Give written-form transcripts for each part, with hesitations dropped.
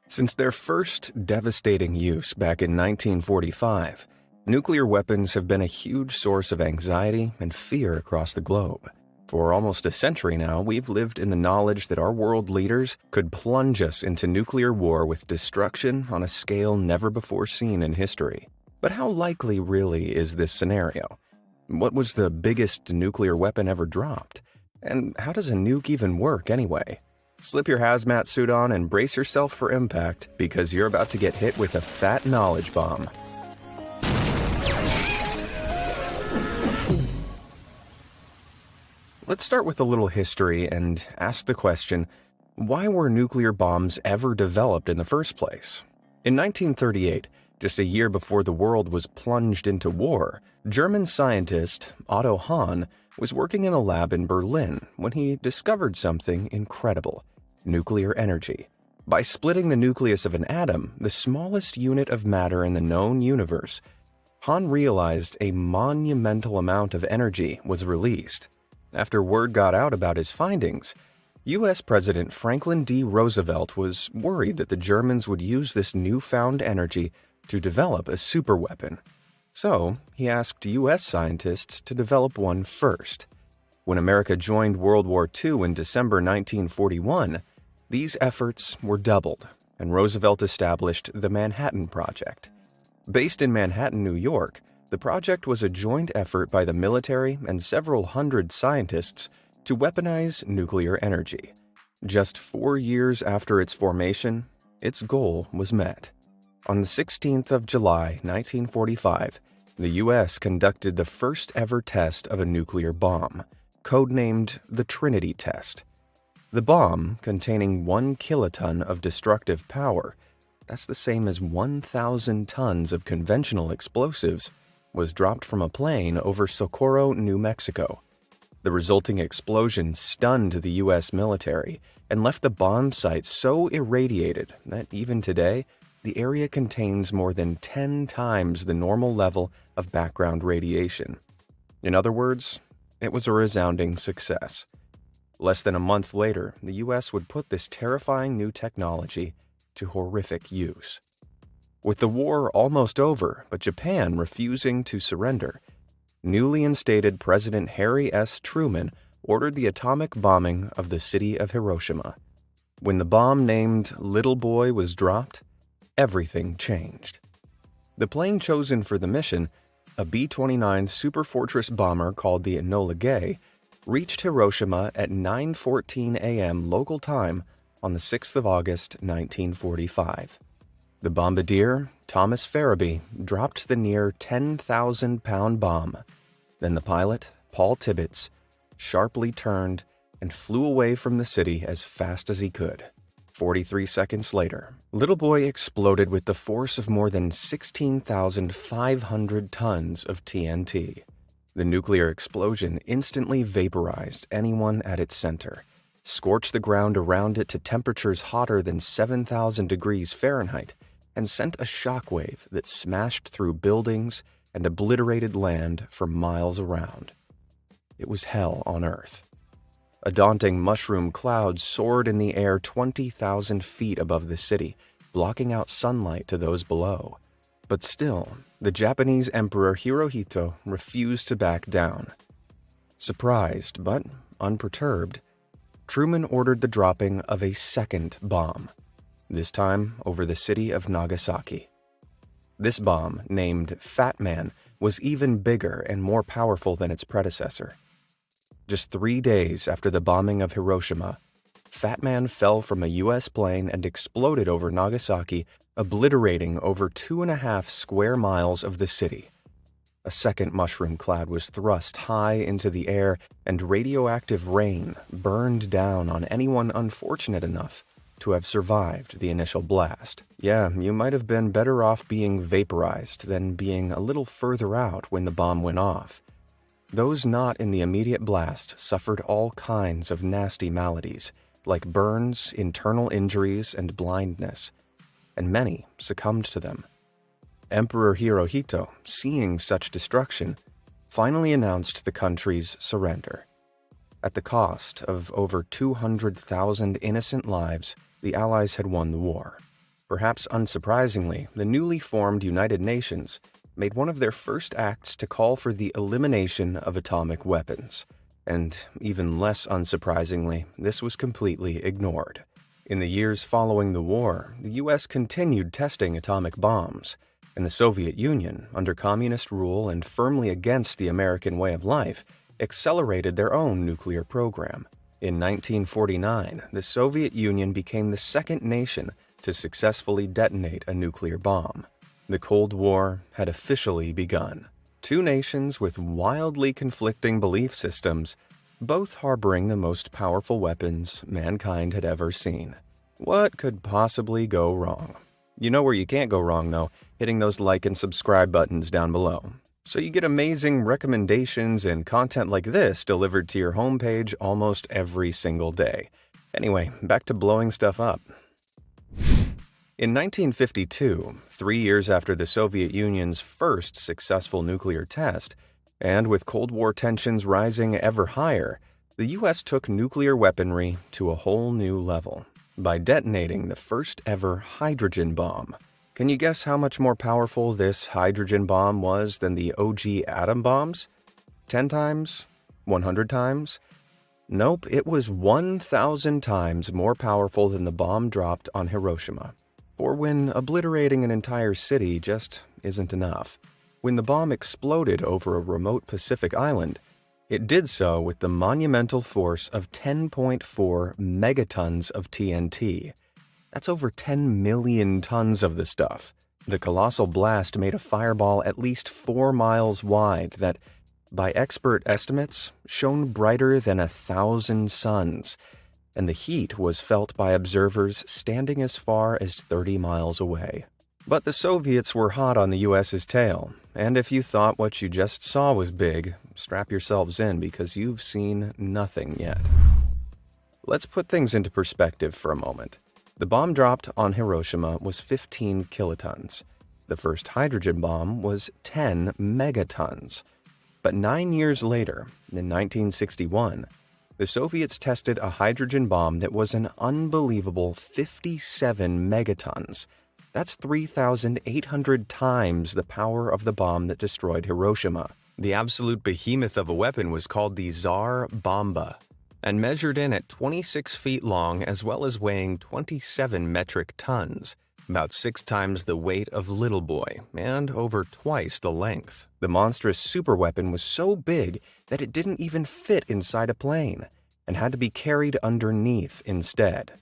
Since their first devastating use back in 1945, nuclear weapons have been a huge source of anxiety and fear across the globe. For almost a century now, we've lived in the knowledge that our world leaders could plunge us into nuclear war with destruction on a scale never before seen in history. But how likely really is this scenario? What was the biggest nuclear weapon ever dropped? And how does a nuke even work anyway? Slip your hazmat suit on and brace yourself for impact, because you're about to get hit with a fat knowledge bomb. Let's start with a little history and ask the question, why were nuclear bombs ever developed in the first place? In 1938, just a year before the world was plunged into war, German scientist Otto Hahn was working in a lab in Berlin when he discovered something incredible: nuclear energy. By splitting the nucleus of an atom, the smallest unit of matter in the known universe, Hahn realized a monumental amount of energy was released. After word got out about his findings, U.S. President Franklin D. Roosevelt was worried that the Germans would use this newfound energy to develop a superweapon. So, he asked U.S. scientists to develop one first. When America joined World War II in December 1941, these efforts were doubled, and Roosevelt established the Manhattan Project. Based in Manhattan, New York, the project was a joint effort by the military and several hundred scientists to weaponize nuclear energy. Just 4 years after its formation, its goal was met. On the 16th of July, 1945, the U.S. conducted the first ever test of a nuclear bomb, codenamed the Trinity Test. The bomb, containing 1 kiloton of destructive power, that's the same as 1,000 tons of conventional explosives, was dropped from a plane over Socorro, New Mexico. The resulting explosion stunned the U.S. military and left the bomb site so irradiated that even today, the area contains more than 10 times the normal level of background radiation. In other words, it was a resounding success. Less than a month later, the U.S. would put this terrifying new technology to horrific use. With the war almost over, but Japan refusing to surrender, newly instated President Harry S. Truman ordered the atomic bombing of the city of Hiroshima. When the bomb named Little Boy was dropped, everything changed. The plane chosen for the mission, a B-29 Superfortress bomber called the Enola Gay, reached Hiroshima at 9:14 a.m. local time on the 6th of August, 1945. The bombardier, Thomas Farabee, dropped the near 10,000-pound bomb. Then the pilot, Paul Tibbets, sharply turned and flew away from the city as fast as he could. 43 seconds later, Little Boy exploded with the force of more than 16,500 tons of TNT. The nuclear explosion instantly vaporized anyone at its center, scorched the ground around it to temperatures hotter than 7,000 degrees Fahrenheit, and sent a shockwave that smashed through buildings and obliterated land for miles around. It was hell on Earth. A daunting mushroom cloud soared in the air 20,000 feet above the city, blocking out sunlight to those below. But still, the Japanese Emperor Hirohito refused to back down. Surprised but unperturbed, Truman ordered the dropping of a second bomb, this time over the city of Nagasaki. This bomb, named Fat Man, was even bigger and more powerful than its predecessor. Just 3 days after the bombing of Hiroshima, Fat Man fell from a U.S. plane and exploded over Nagasaki, obliterating over 2.5 square miles of the city. A second mushroom cloud was thrust high into the air, and radioactive rain burned down on anyone unfortunate enough to have survived the initial blast. Yeah, you might have been better off being vaporized than being a little further out when the bomb went off. Those not in the immediate blast suffered all kinds of nasty maladies, like burns, internal injuries, and blindness, and many succumbed to them. Emperor Hirohito, seeing such destruction, finally announced the country's surrender. At the cost of over 200,000 innocent lives, the Allies had won the war. Perhaps unsurprisingly, the newly formed United Nations made one of their first acts to call for the elimination of atomic weapons. And even less unsurprisingly, this was completely ignored. In the years following the war, the US continued testing atomic bombs, and the Soviet Union, under communist rule and firmly against the American way of life, accelerated their own nuclear program. In 1949, the Soviet Union became the second nation to successfully detonate a nuclear bomb. The Cold War had officially begun. Two nations with wildly conflicting belief systems, both harboring the most powerful weapons mankind had ever seen. What could possibly go wrong? You know where you can't go wrong, though, hitting those like and subscribe buttons down below. So you get amazing recommendations and content like this delivered to your homepage almost every single day. Anyway, back to blowing stuff up. In 1952, 3 years after the Soviet Union's first successful nuclear test, and with Cold War tensions rising ever higher, the US took nuclear weaponry to a whole new level by detonating the first ever hydrogen bomb. Can you guess how much more powerful this hydrogen bomb was than the OG atom bombs? 10 times? 100 times? Nope, it was 1,000 times more powerful than the bomb dropped on Hiroshima. Or when obliterating an entire city just isn't enough. When the bomb exploded over a remote Pacific island, it did so with the monumental force of 10.4 megatons of TNT. That's over 10 million tons of the stuff. The colossal blast made a fireball at least 4 miles wide that, by expert estimates, shone brighter than 1,000 suns, and the heat was felt by observers standing as far as 30 miles away. But the Soviets were hot on the US's tail, and if you thought what you just saw was big, strap yourselves in because you've seen nothing yet. Let's put things into perspective for a moment. The bomb dropped on Hiroshima was 15 kilotons. The first hydrogen bomb was 10 megatons. But 9 years later, in 1961, the Soviets tested a hydrogen bomb that was an unbelievable 57 megatons. That's 3,800 times the power of the bomb that destroyed Hiroshima. The absolute behemoth of a weapon was called the Tsar Bomba, and measured in at 26 feet long as well as weighing 27 metric tons, about 6 times the weight of Little Boy, and over twice the length. The monstrous superweapon was so big that it didn't even fit inside a plane, and had to be carried underneath instead.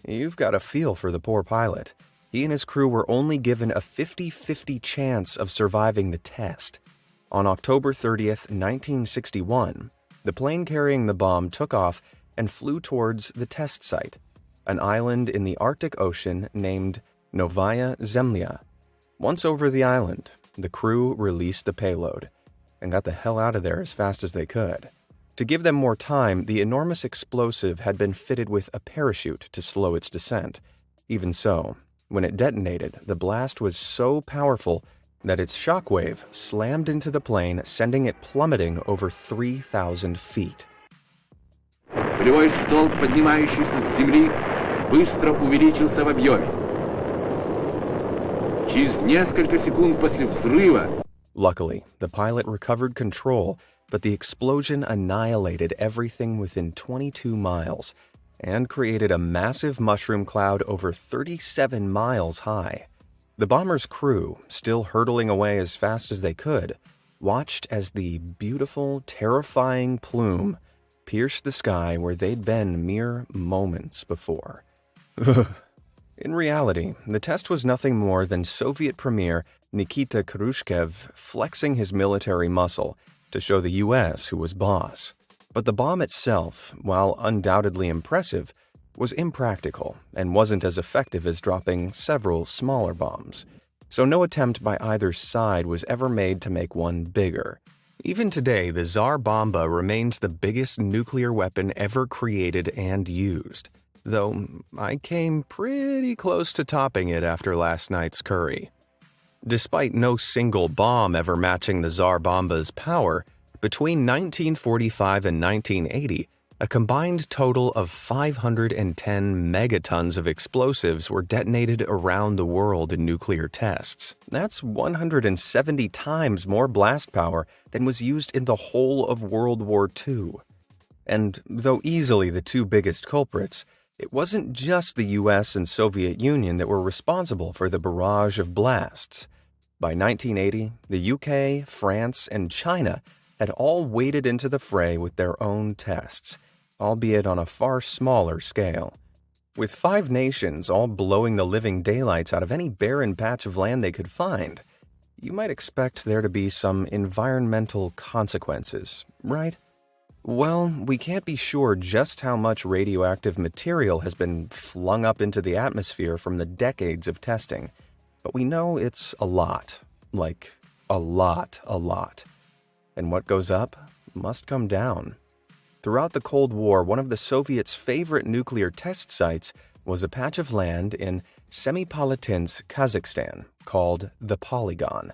You've got a feel for the poor pilot. He and his crew were only given a 50-50 chance of surviving the test. On October 30th, 1961, the plane carrying the bomb took off and flew towards the test site, an island in the Arctic Ocean named Novaya Zemlya. Once over the island, the crew released the payload and got the hell out of there as fast as they could. To give them more time, the enormous explosive had been fitted with a parachute to slow its descent. Even so, when it detonated, the blast was so powerful that its shockwave slammed into the plane, sending it plummeting over 3,000 feet. Пулевой столб, поднимающийся с земли, быстро увеличился в объеме. Через несколько секунд после взрыва. Luckily, the pilot recovered control, but the explosion annihilated everything within 22 miles and created a massive mushroom cloud over 37 miles high. The bomber's crew, still hurtling away as fast as they could, watched as the beautiful, terrifying plume pierced the sky where they'd been mere moments before. In reality, the test was nothing more than Soviet Premier Nikita Khrushchev flexing his military muscle to show the US who was boss. But the bomb itself, while undoubtedly impressive, was impractical and wasn't as effective as dropping several smaller bombs. So no attempt by either side was ever made to make one bigger. Even today, the Tsar Bomba remains the biggest nuclear weapon ever created and used, though I came pretty close to topping it after last night's curry. Despite no single bomb ever matching the Tsar Bomba's power, between 1945 and 1980, A combined total of 510 megatons of explosives were detonated around the world in nuclear tests. That's 170 times more blast power than was used in the whole of World War II. And though easily the two biggest culprits, it wasn't just the US and Soviet Union that were responsible for the barrage of blasts. By 1980, the UK, France, and China had all waded into the fray with their own tests, albeit on a far smaller scale. With 5 nations all blowing the living daylights out of any barren patch of land they could find, you might expect there to be some environmental consequences, right? Well, we can't be sure just how much radioactive material has been flung up into the atmosphere from the decades of testing, but we know it's a lot. Like, a lot. And what goes up must come down. Throughout the Cold War, one of the Soviets' favorite nuclear test sites was a patch of land in Semipalatinsk, Kazakhstan, called the Polygon.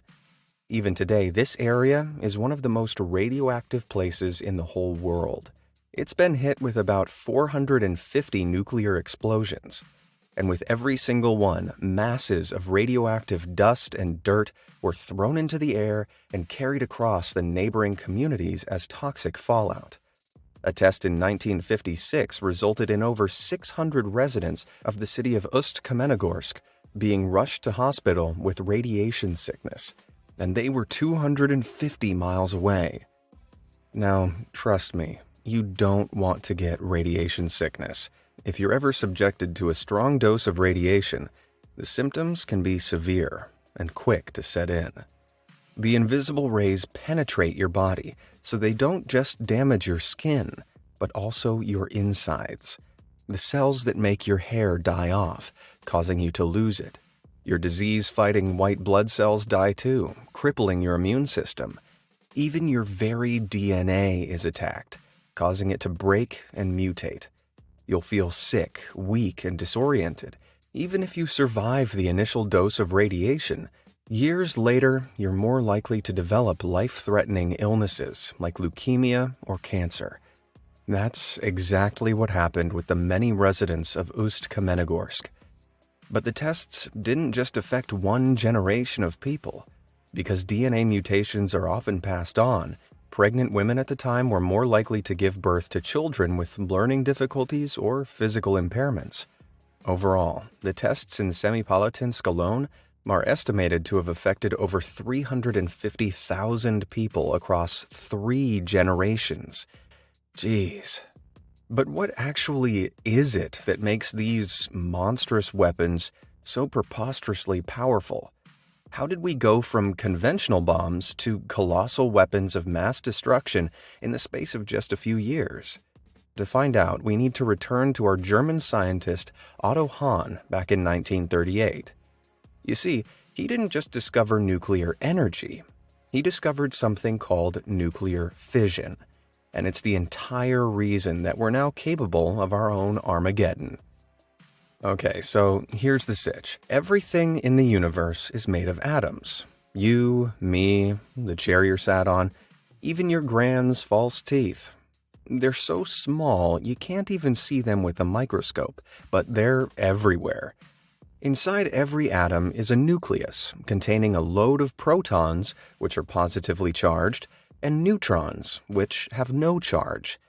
Even today, this area is one of the most radioactive places in the whole world. It's been hit with about 450 nuclear explosions. And with every single one, masses of radioactive dust and dirt were thrown into the air and carried across the neighboring communities as toxic fallout. A test in 1956 resulted in over 600 residents of the city of Ust-Kamenogorsk being rushed to hospital with radiation sickness, and they were 250 miles away. Now, trust me, you don't want to get radiation sickness. If you're ever subjected to a strong dose of radiation, the symptoms can be severe and quick to set in. The invisible rays penetrate your body, so they don't just damage your skin, but also your insides. The cells that make your hair die off, causing you to lose it. Your disease-fighting white blood cells die too, crippling your immune system. Even your very DNA is attacked, causing it to break and mutate. You'll feel sick, weak, and disoriented, even if you survive the initial dose of radiation. Years later, you're more likely to develop life-threatening illnesses like leukemia or cancer. That's exactly what happened with the many residents of Ust-Kamenogorsk. But the tests didn't just affect one generation of people. Because DNA mutations are often passed on, pregnant women at the time were more likely to give birth to children with learning difficulties or physical impairments. Overall, the tests in Semipalatinsk alone are estimated to have affected over 350,000 people across 3 generations. Jeez. But what actually is it that makes these monstrous weapons so preposterously powerful? How did we go from conventional bombs to colossal weapons of mass destruction in the space of just a few years? To find out, we need to return to our German scientist Otto Hahn back in 1938. You see, he didn't just discover nuclear energy. He discovered something called nuclear fission. And it's the entire reason that we're now capable of our own Armageddon. Okay, so here's the sitch. Everything in the universe is made of atoms. You, me, the chair you're sat on, even your grand's false teeth. They're so small you can't even see them with a microscope, but they're everywhere. Inside every atom is a nucleus containing a load of protons, which are positively charged, and neutrons, which have no charge.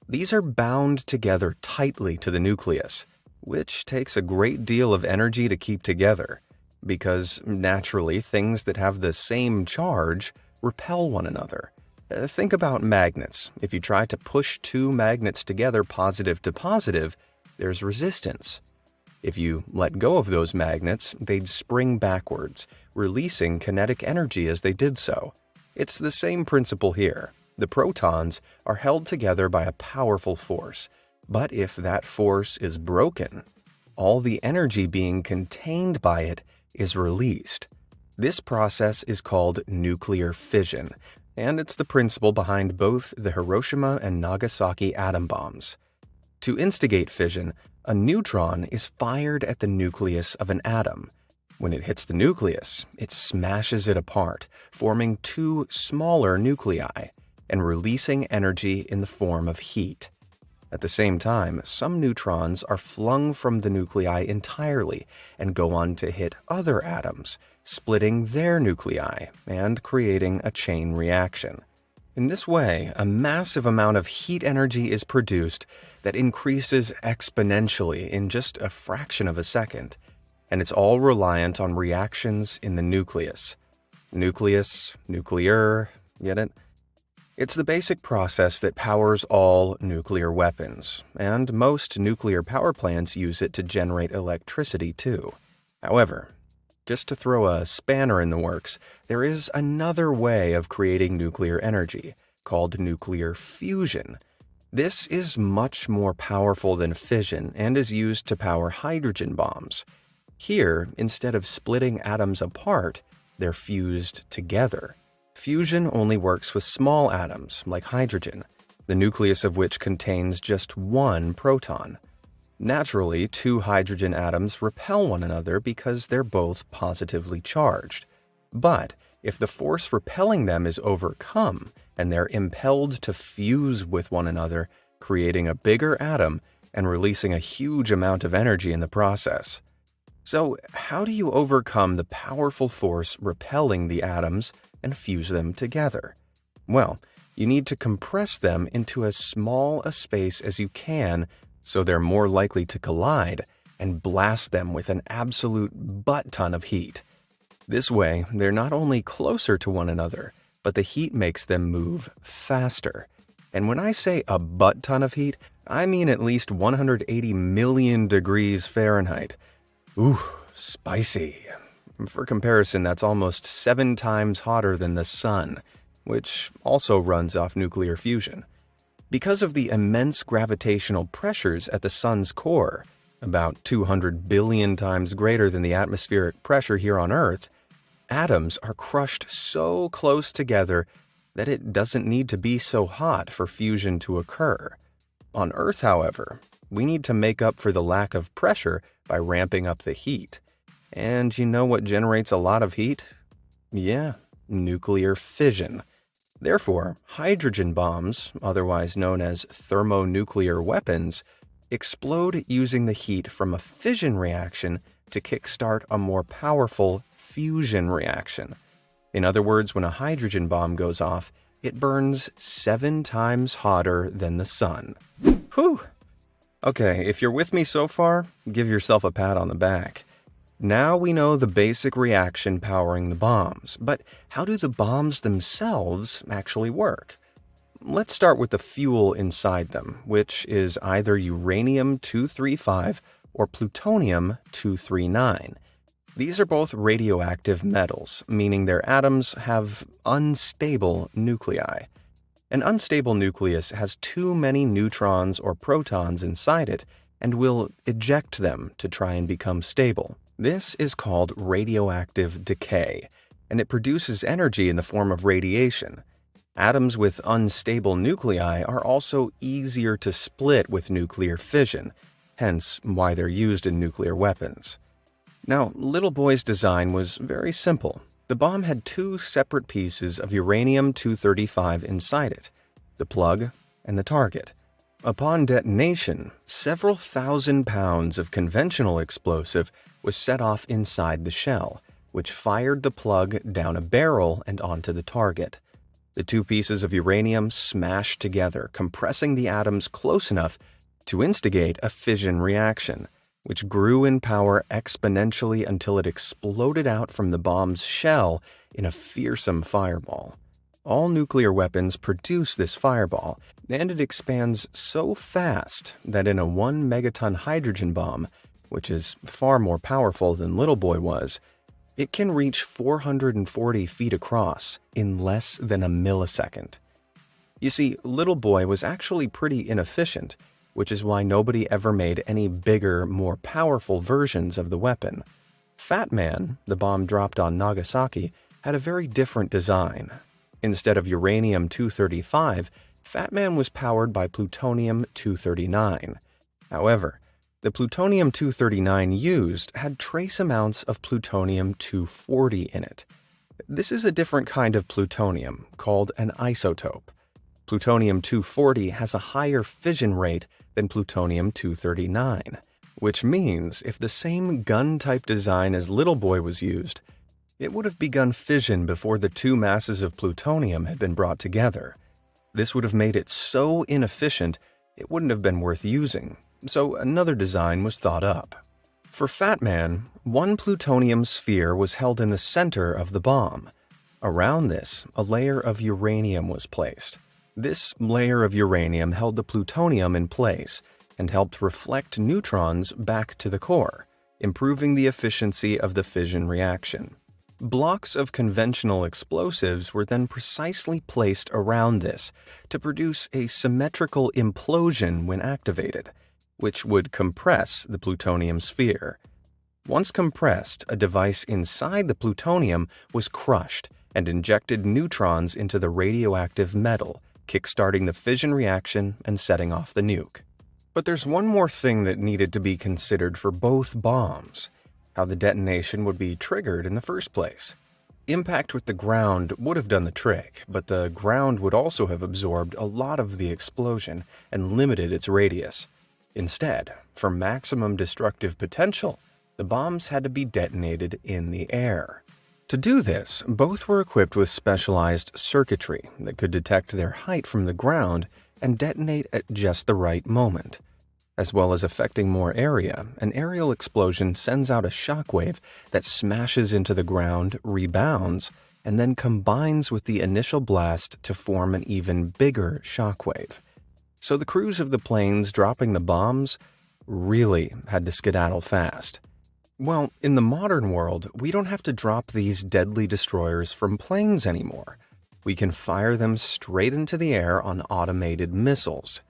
These are bound together tightly to the nucleus, which takes a great deal of energy to keep together, because naturally things that have the same charge repel one another. Think about magnets. If you try to push 2 magnets together positive to positive, there's resistance. If you let go of those magnets, they'd spring backwards, releasing kinetic energy as they did so. It's the same principle here. The protons are held together by a powerful force, but if that force is broken, all the energy being contained by it is released. This process is called nuclear fission, and it's the principle behind both the Hiroshima and Nagasaki atom bombs. To instigate fission, a neutron is fired at the nucleus of an atom. When it hits the nucleus, it smashes it apart, forming 2 smaller nuclei and releasing energy in the form of heat. At the same time, some neutrons are flung from the nuclei entirely and go on to hit other atoms, splitting their nuclei and creating a chain reaction. In this way, a massive amount of heat energy is produced that increases exponentially in just a fraction of a second, and it's all reliant on reactions in the nucleus. Nucleus, nuclear, get it? It's the basic process that powers all nuclear weapons, and most nuclear power plants use it to generate electricity too. However, just to throw a spanner in the works, there is another way of creating nuclear energy, called nuclear fusion. This is much more powerful than fission and is used to power hydrogen bombs. Here, instead of splitting atoms apart, they're fused together. Fusion only works with small atoms, like hydrogen, the nucleus of which contains just one proton. Naturally, two hydrogen atoms repel one another because they're both positively charged. But if the force repelling them is overcome and they're impelled to fuse with one another, creating a bigger atom and releasing a huge amount of energy in the process. So, how do you overcome the powerful force repelling the atoms and fuse them together? Well, you need to compress them into as small a space as you can so they're more likely to collide, and blast them with an absolute butt-ton of heat. This way, they're not only closer to one another, but the heat makes them move faster. And when I say a butt-ton of heat, I mean at least 180 million degrees Fahrenheit. Ooh, spicy. For comparison, that's almost 7 times hotter than the sun, which also runs off nuclear fusion. Because of the immense gravitational pressures at the sun's core, about 200 billion times greater than the atmospheric pressure here on Earth, atoms are crushed so close together that it doesn't need to be so hot for fusion to occur. On Earth, however, we need to make up for the lack of pressure by ramping up the heat. And you know what generates a lot of heat? Yeah, nuclear fission. Therefore, hydrogen bombs, otherwise known as thermonuclear weapons, explode using the heat from a fission reaction to kickstart a more powerful fusion reaction. In other words, when a hydrogen bomb goes off, it burns 7 times hotter than the sun. Whew! Okay, if you're with me so far, give yourself a pat on the back. Now we know the basic reaction powering the bombs, but how do the bombs themselves actually work? Let's start with the fuel inside them, which is either uranium-235 or plutonium-239. These are both radioactive metals, meaning their atoms have unstable nuclei. An unstable nucleus has too many neutrons or protons inside it and will eject them to try and become stable. This is called radioactive decay, and it produces energy in the form of radiation. Atoms with unstable nuclei are also easier to split with nuclear fission, hence why they're used in nuclear weapons. Now, Little Boy's design was very simple. The bomb had 2 separate pieces of uranium-235 inside it, the plug and the target. Upon detonation, several thousand pounds of conventional explosive was set off inside the shell, which fired the plug down a barrel and onto the target. The 2 pieces of uranium smashed together, compressing the atoms close enough to instigate a fission reaction, which grew in power exponentially until it exploded out from the bomb's shell in a fearsome fireball. All nuclear weapons produce this fireball, and it expands so fast that in a 1 megaton hydrogen bomb, which is far more powerful than Little Boy was, it can reach 440 feet across in less than a millisecond. You see, Little Boy was actually pretty inefficient, which is why nobody ever made any bigger, more powerful versions of the weapon. Fat Man, the bomb dropped on Nagasaki, had a very different design. Instead of uranium-235, Fat Man was powered by plutonium-239. However, the plutonium-239 used had trace amounts of plutonium-240 in it. This is a different kind of plutonium, called an isotope. Plutonium-240 has a higher fission rate than plutonium-239, which means if the same gun-type design as Little Boy was used, it would have begun fission before the two masses of plutonium had been brought together. This would have made it so inefficient it wouldn't have been worth using, so another design was thought up. For Fat Man, one plutonium sphere was held in the center of the bomb. Around this, a layer of uranium was placed. This layer of uranium held the plutonium in place and helped reflect neutrons back to the core, improving the efficiency of the fission reaction. Blocks of conventional explosives were then precisely placed around this to produce a symmetrical implosion when activated, which would compress the plutonium sphere. Once compressed, a device inside the plutonium was crushed and injected neutrons into the radioactive metal, kickstarting the fission reaction and setting off the nuke. But there's one more thing that needed to be considered for both bombs: how the detonation would be triggered in the first place. Impact with the ground would have done the trick, but the ground would also have absorbed a lot of the explosion and limited its radius. Instead, for maximum destructive potential, the bombs had to be detonated in the air. To do this, both were equipped with specialized circuitry that could detect their height from the ground and detonate at just the right moment. As well as affecting more area, an aerial explosion sends out a shockwave that smashes into the ground, rebounds, and then combines with the initial blast to form an even bigger shockwave. So the crews of the planes dropping the bombs really had to skedaddle fast. Well, in the modern world, we don't have to drop these deadly destroyers from planes anymore. We can fire them straight into the air on automated missiles.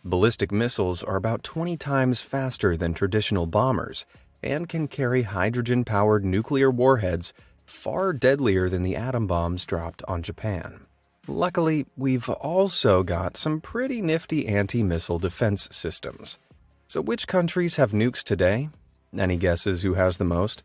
Ballistic missiles are about 20 times faster than traditional bombers and can carry hydrogen-powered nuclear warheads far deadlier than the atom bombs dropped on Japan. Luckily, we've also got some pretty nifty anti-missile defense systems. So which countries have nukes today? Any guesses who has the most?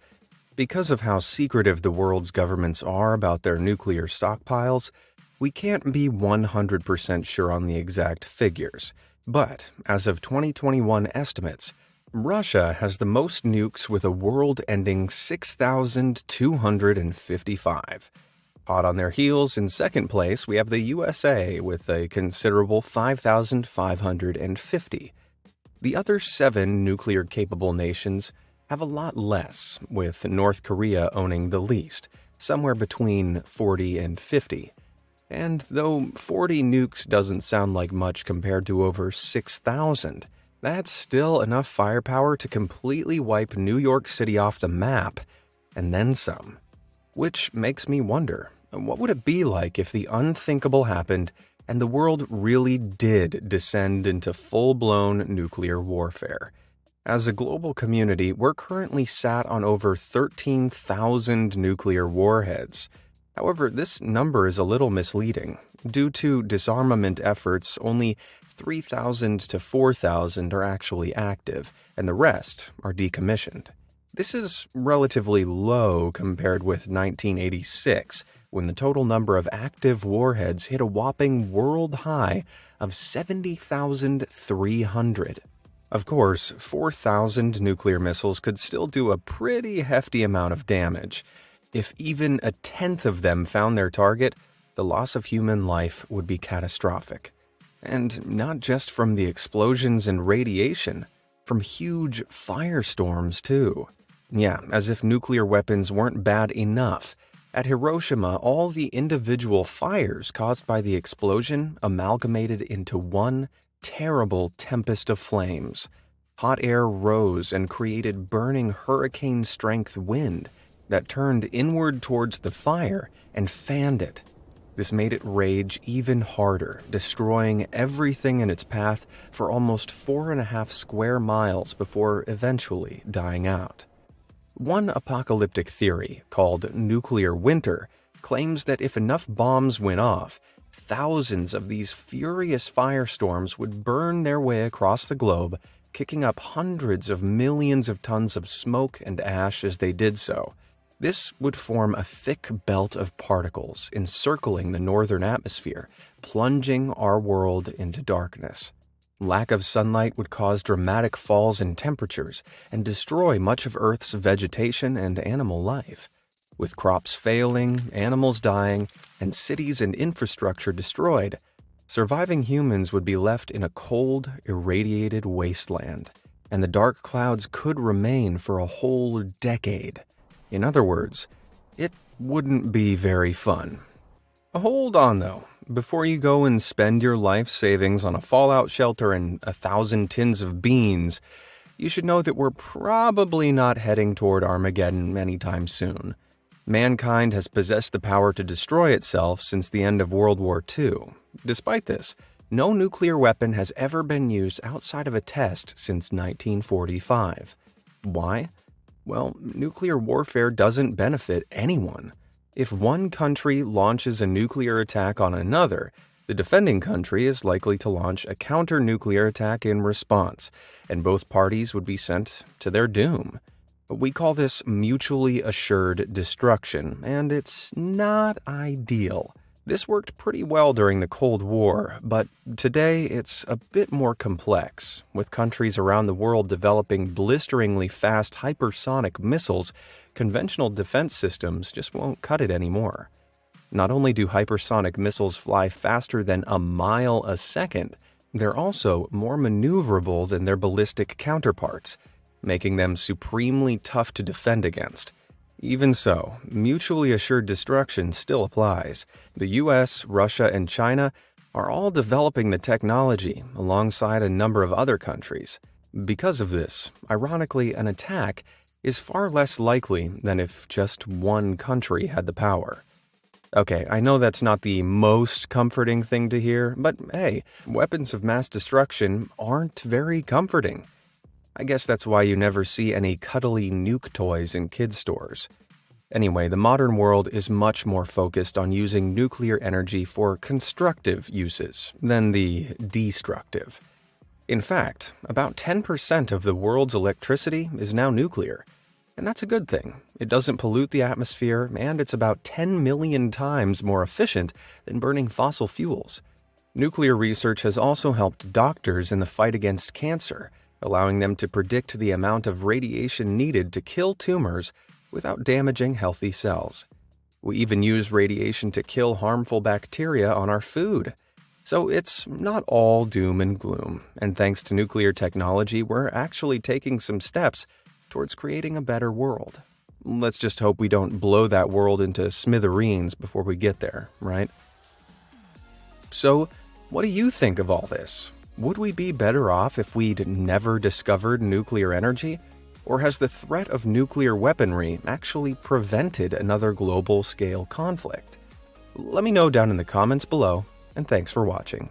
Because of how secretive the world's governments are about their nuclear stockpiles, we can't be 100% sure on the exact figures. But as of 2021 estimates, Russia has the most nukes with a world-ending 6,255. Hot on their heels, in second place, we have the USA with a considerable 5,550. The other 7 nuclear-capable nations have a lot less, with North Korea owning the least, somewhere between 40 and 50. And though 40 nukes doesn't sound like much compared to over 6,000, that's still enough firepower to completely wipe New York City off the map, and then some. Which makes me wonder, what would it be like if the unthinkable happened and the world really did descend into full-blown nuclear warfare? As a global community, we're currently sat on over 13,000 nuclear warheads. However, this number is a little misleading. Due to disarmament efforts, only 3,000 to 4,000 are actually active, and the rest are decommissioned. This is relatively low compared with 1986, when the total number of active warheads hit a whopping world high of 70,300. Of course, 4,000 nuclear missiles could still do a pretty hefty amount of damage. If even a tenth of them found their target, the loss of human life would be catastrophic. And not just from the explosions and radiation, from huge firestorms too. Yeah, as if nuclear weapons weren't bad enough. At Hiroshima, all the individual fires caused by the explosion amalgamated into one terrible tempest of flames. Hot air rose and created burning hurricane-strength wind that turned inward towards the fire and fanned it. This made it rage even harder, destroying everything in its path for almost 4.5 square miles before eventually dying out. One apocalyptic theory, called nuclear winter, claims that if enough bombs went off, thousands of these furious firestorms would burn their way across the globe, kicking up hundreds of millions of tons of smoke and ash as they did so. This would form a thick belt of particles encircling the northern atmosphere, plunging our world into darkness. Lack of sunlight would cause dramatic falls in temperatures and destroy much of Earth's vegetation and animal life. With crops failing, animals dying, and cities and infrastructure destroyed, surviving humans would be left in a cold, irradiated wasteland, and the dark clouds could remain for a whole decade. In other words, it wouldn't be very fun. Hold on, though. Before you go and spend your life savings on a fallout shelter and 1,000 tins of beans, you should know that we're probably not heading toward Armageddon anytime soon. Mankind has possessed the power to destroy itself since the end of World War II. Despite this, no nuclear weapon has ever been used outside of a test since 1945. Why? Well, nuclear warfare doesn't benefit anyone. If one country launches a nuclear attack on another, the defending country is likely to launch a counter-nuclear attack in response, and both parties would be sent to their doom. We call this mutually assured destruction, and it's not ideal. This worked pretty well during the Cold War, but today it's a bit more complex, with countries around the world developing blisteringly fast hypersonic missiles. Conventional defense systems just won't cut it anymore. Not only do hypersonic missiles fly faster than a mile a second, they're also more maneuverable than their ballistic counterparts, making them supremely tough to defend against. Even so, mutually assured destruction still applies. The US, Russia, and China are all developing the technology alongside a number of other countries. Because of this, ironically, an attack is far less likely than if just one country had the power. Okay, I know that's not the most comforting thing to hear, but hey, weapons of mass destruction aren't very comforting. I guess that's why you never see any cuddly nuke toys in kids' stores. Anyway, the modern world is much more focused on using nuclear energy for constructive uses than the destructive. In fact, about 10% of the world's electricity is now nuclear. And that's a good thing. It doesn't pollute the atmosphere, and it's about 10 million times more efficient than burning fossil fuels. Nuclear research has also helped doctors in the fight against cancer, allowing them to predict the amount of radiation needed to kill tumors without damaging healthy cells. We even use radiation to kill harmful bacteria on our food. So it's not all doom and gloom, and thanks to nuclear technology, we're actually taking some steps towards creating a better world. Let's just hope we don't blow that world into smithereens before we get there, right? So, what do you think of all this? Would we be better off if we'd never discovered nuclear energy? Or has the threat of nuclear weaponry actually prevented another global-scale conflict? Let me know down in the comments below, and thanks for watching.